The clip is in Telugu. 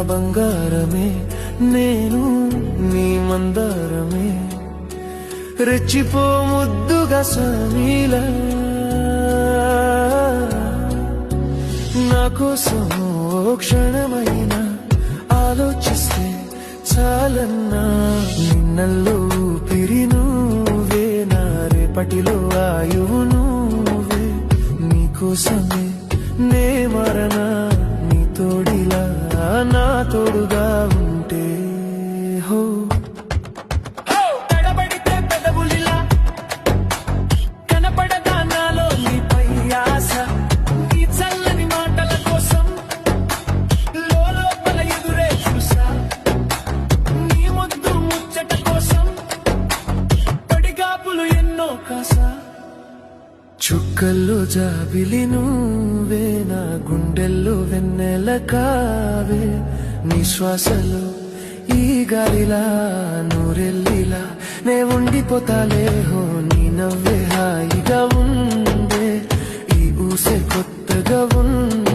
బంగారమే నేను నీ మందారమే రెచ్చిపో ముద్దుగా సమీలా నా కోసం ఓ క్షణమైన ఆలోచిస్తే చాలన్నా నిన్నల్లో ఊపిరి నువ్వే నా రేపటిలో ఆయువు నువ్వే నీకోసమే నే మరనా నీ తోడిలా నా తోడుగా ఉంటే హో తడబడితే పెదవులిలా కనపడదా నాలో నీపై ఆశ నీ చల్లని మాటల కోసం లోపల ఎదురే చూసా నీ ముద్దు ముచ్చట కోసం పడిగాపులు ఎన్నో కాసా చుక్కల్లో జాబిలి నువ్వే నా గుండెల్లో వెన్నెల కావే నీ శ్వాసలో ఈ గాలిలా నూరెల్లిలా నే ఉండిపోతాలే హో నీ నవ్వే హాయిగా ఉందే ఈ ఊసే కొత్తగా ఉంది